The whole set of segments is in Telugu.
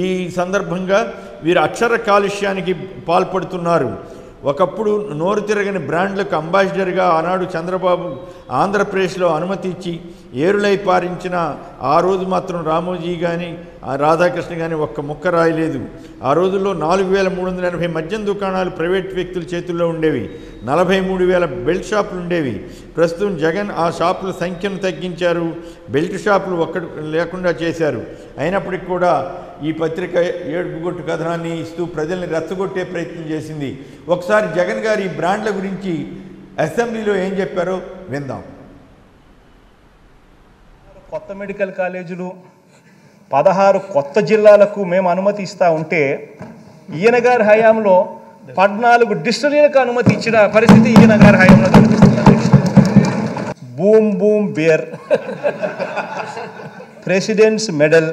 ఈ సందర్భంగా వీరు అక్షర కాలుష్యానికి పాల్పడుతున్నారు. ఒకప్పుడు నోరు తిరగని బ్రాండ్లకు అంబాసిడర్గా ఆనాడు చంద్రబాబు ఆంధ్రప్రదేశ్లో అనుమతి ఇచ్చి ఏరులై పారించిన ఆ రోజు మాత్రం రామోజీ కానీ రాధాకృష్ణ కానీ ఒక్క ముక్క రాయలేదు. ఆ రోజుల్లో 4,380 మద్యం దుకాణాలు ప్రైవేట్ వ్యక్తుల చేతుల్లో ఉండేవి. 43,000 బెల్ట్ షాపులు ఉండేవి. ప్రస్తుతం జగన్ ఆ షాపుల సంఖ్యను తగ్గించారు, బెల్ట్ షాపులు ఒక్కటి లేకుండా చేశారు. అయినప్పటికీ కూడా ఈ పత్రిక ఏడుపుగొట్టు కథనాన్ని ఇస్తూ ప్రజల్ని రెచ్చగొట్టే ప్రయత్నం చేసింది. ఒకసారి జగన్ గారు ఈ బ్రాండ్ల గురించి అసెంబ్లీలో ఏం చెప్పారో విందాం. కొత్త మెడికల్ కాలేజీలు 16 కొత్త జిల్లాలకు మేము అనుమతి ఇస్తూ ఉంటే ఈయన గారి హయాంలో 14 డిస్టిలరీలకు అనుమతి ఇచ్చిన పరిస్థితి ఈయన గారి హయాంలో కనిపిస్తుంది. Boom boom beer, president's medal,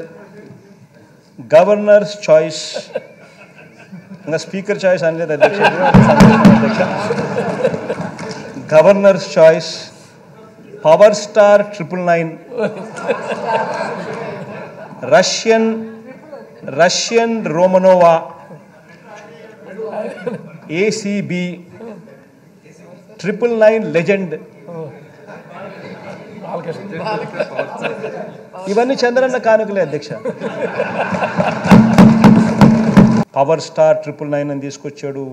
governor's choice, ఇంకా స్పీకర్ చాయిస్ అనలేదు అధ్యక్ష, governor's choice, power star 999, Russian Romanova, ACB, 999 legend, ఇవన్నీ చంద్రన్న కానుకలే అధ్యక్ష. పవర్ స్టార్ 999 అని తీసుకొచ్చాడు.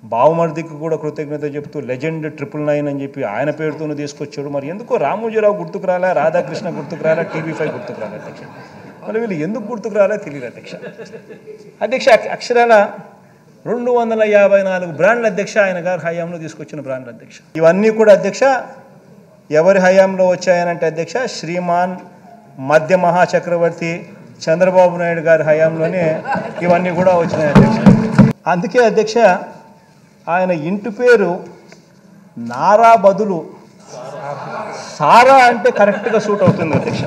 బావమర్దికి కూడా కృతజ్ఞత చెప్తూ లెజెండ్ 999 అని చెప్పి ఆయన పేరుతోనే తీసుకొచ్చాడు. మరి ఎందుకో రామోజీరావు గుర్తుకు రాలే, రాధాకృష్ణ గుర్తుకు రాలే, టీవీ5 గుర్తుకు రాలే అధ్యక్ష. మరి వీళ్ళు ఎందుకు గుర్తుకు రాలే తెలియదు అధ్యక్ష. అధ్యక్ష అక్షరాల 254 బ్రాండ్ల అధ్యక్ష ఆయన గారి హయాంలో తీసుకొచ్చిన బ్రాండ్ల అధ్యక్ష. ఇవన్నీ కూడా అధ్యక్ష ఎవరి హయాంలో వచ్చాయనంటే అధ్యక్ష శ్రీమాన్ మధ్య మహాచక్రవర్తి చంద్రబాబు నాయుడు గారి హయాంలోనే ఇవన్నీ కూడా వచ్చినాయి అధ్యక్ష. అందుకే అధ్యక్ష ఆయన ఇంటి పేరు నారా బదులు సారా అంటే కరెక్ట్గా సూట్ అవుతుంది అధ్యక్ష.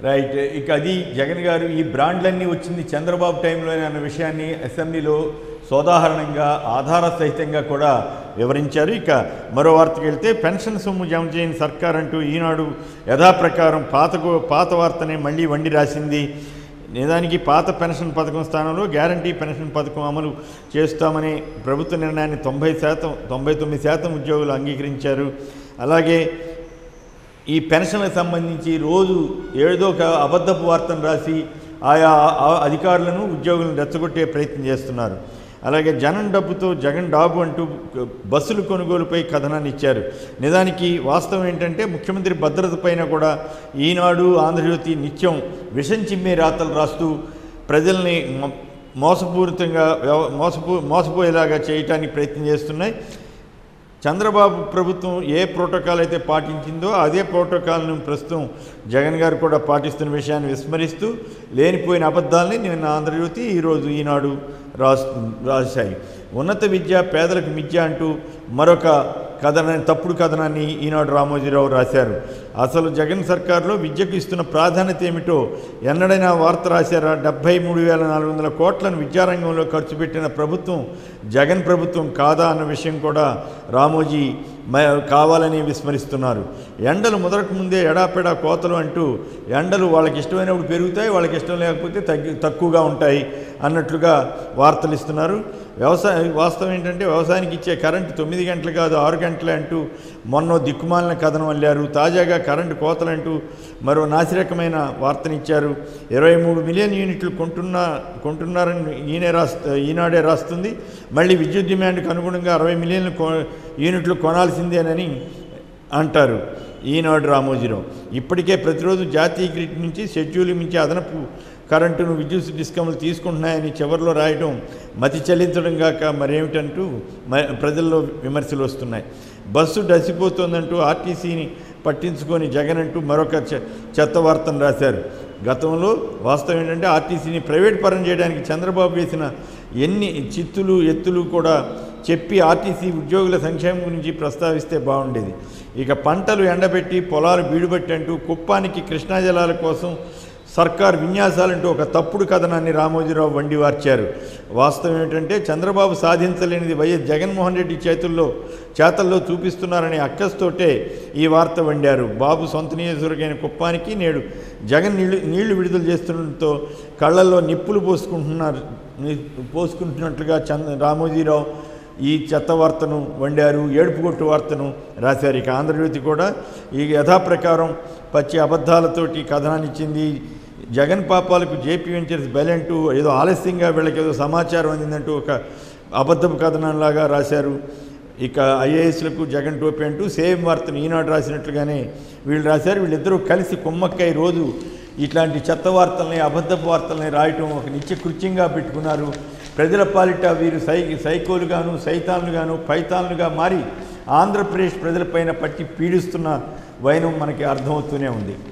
రైట్. ఇక అది జగన్ గారు ఈ బ్రాండ్లన్నీ వచ్చింది చంద్రబాబు టైంలోనే అన్న విషయాన్ని అసెంబ్లీలో సోదాహరణంగా ఆధార సహితంగా కూడా వివరించారు. ఇక మరో వార్తకి వెళ్తే పెన్షన్ సొమ్ము జమ చేయని సర్కార్ అంటూ ఈనాడు యథాప్రకారం పాత వార్తనే మళ్ళీ వండి రాసింది. నిజానికి పాత పెన్షన్ పథకం స్థానంలో గ్యారంటీ పెన్షన్ పథకం అమలు చేస్తామనే ప్రభుత్వ నిర్ణయాన్ని 99% ఉద్యోగులు అంగీకరించారు. అలాగే ఈ పెన్షన్లకు సంబంధించి రోజు ఏదో ఒక అబద్ధపు వార్తను రాసి ఆయా అధికారులను ఉద్యోగులను రెచ్చగొట్టే ప్రయత్నం చేస్తున్నారు. అలాగే జనం డబ్బుతో జగన్ డాబు అంటూ బస్సుల కొనుగోలుపై కథనాన్ని ఇచ్చారు. నిజానికి వాస్తవం ఏంటంటే ముఖ్యమంత్రి భద్రత పైన కూడా ఈనాడు ఆంధ్రజ్యోతి నిత్యం విషం చిమ్మే రాతలు రాస్తూ ప్రజల్ని మోసపూరితంగా మోసపోయేలాగా చేయటానికి ప్రయత్నం చేస్తున్నాయి. చంద్రబాబు ప్రభుత్వం ఏ ప్రోటోకాల్ అయితే పాటించిందో అదే ప్రోటోకాల్ను ప్రస్తుతం జగన్ గారు కూడా పాటిస్తున్న విషయాన్ని విస్మరిస్తూ లేనిపోయిన అబద్ధాలని నిన్న ఆంధ్రజ్యోతి ఈరోజు ఈనాడు రాశాయి. ఉన్నత విద్య పేదలకు మిథ్య అంటూ మరొక తప్పుడు కథనాన్ని ఈనాడు రామోజీరావు రాశారు. అసలు జగన్ సర్కారులో విద్యకు ఇస్తున్న ప్రాధాన్యత ఏమిటో ఎన్నడైనా వార్త రాశారా? 73,400 కోట్లను విద్యారంగంలో ఖర్చు పెట్టిన ప్రభుత్వం జగన్ ప్రభుత్వం కాదా అన్న విషయం కూడా రామోజీ కావాలని విస్మరిస్తున్నారు. ఎండలు మొదలకు ముందే ఎడాపెడా కోతలు అంటూ ఎండలు వాళ్ళకి ఇష్టమైనప్పుడు పెరుగుతాయి, వాళ్ళకి ఇష్టం లేకపోతే తక్కువగా ఉంటాయి అన్నట్లుగా వార్తలు ఇస్తున్నారు. వాస్తవం ఏంటంటే వ్యవసాయానికి ఇచ్చే కరెంటు 9 గంటలు కాదు 6 గంటలే అంటూ మొన్న దిక్కుమాలిన కథనం అల్లారు. తాజాగా కరెంటు కోతలంటూ మరో నాసిరకమైన వార్తనిచ్చారు. 23 మిలియన్ యూనిట్లు కొంటున్నారని ఈనాడే రాస్తుంది. మళ్ళీ విద్యుత్ డిమాండ్కు అనుగుణంగా 60 మిలియన్ల యూనిట్లు కొనాల్సిందేనని అంటారు ఈనాడు రామోజీరావు. ఇప్పటికే ప్రతిరోజు జాతీయ గ్రిడ్ నుంచి షెడ్యూల్ మించి అదనపు కరెంటును విద్యుత్ డిస్కమ్లు తీసుకుంటున్నాయని చివరిలో రాయడం మతి చెల్లించడం కాక మరేమిటంటూ ప్రజల్లో విమర్శలు వస్తున్నాయి. బస్సు డసిపోతోందంటూ ఆర్టీసీని పట్టించుకొని జగన్ అంటూ మరొక చెత్త వార్తను రాశారు. గతంలో వాస్తవం ఏంటంటే ఆర్టీసీని ప్రైవేట్ పరం చేయడానికి చంద్రబాబు వేసిన ఎన్ని చిత్తులు ఎత్తులు కూడా చెప్పి ఆర్టీసీ ఉద్యోగుల సంక్షేమం గురించి ప్రస్తావిస్తే బాగుండేది. ఇక పంటలు ఎండబెట్టి పొలాలు బీడుబట్టి అంటూ కుప్పానికి కృష్ణా జలాల కోసం సర్కార్ విన్యాసాలంటూ ఒక తప్పుడు కథనాన్ని రామోజీరావు వండివార్చారు. వాస్తవం ఏమిటంటే చంద్రబాబు సాధించలేనిది వైఎస్ జగన్మోహన్ రెడ్డి చేతల్లో చూపిస్తున్నారనే అక్కస్తోటే ఈ వార్త వండారు. బాబు సొంత నియోజకవర్గమైన కుప్పానికి నేడు జగన్ నీళ్లు విడుదల చేస్తుండటంతో కళ్ళల్లో నిప్పులు పోసుకుంటున్నట్లుగా రామోజీరావు ఈ చెత్త వార్తను వండారు, ఏడుపుగొట్టు వార్తను రాశారు. ఇక ఆంధ్రజ్యోతి కూడా ఈ యథాప్రకారం పచ్చి అబద్ధాలతోటి కథనాన్ని ఇచ్చింది. జగన్ పాపాలకు జేపీ వెంచర్స్ బెలంటూ ఏదో ఆలస్యంగా వీళ్ళకి ఏదో సమాచారం అందిందంటూ ఒక అబద్ధపు కథనంలాగా రాశారు. ఇక ఐఏఎస్లకు జగన్ టోపీ అంటూ సేమ్ వార్తను ఈనాడు రాసినట్లుగానే వీళ్ళు రాశారు. వీళ్ళిద్దరూ కలిసి కుమ్మక్కై రోజు ఇట్లాంటి చెత్త వార్తల్ని అబద్ధపు వార్తల్ని రాయటం ఒక నిత్య కృత్యంగా పెట్టుకున్నారు. ప్రజల పాలిట వీరు సైకోలుగాను సైతాన్లుగాను పైతాన్లుగా మారి ఆంధ్రప్రదేశ్ ప్రజలపైన పట్టి పీడిస్తున్న వైనం మనకి అర్థమవుతూనే ఉంది.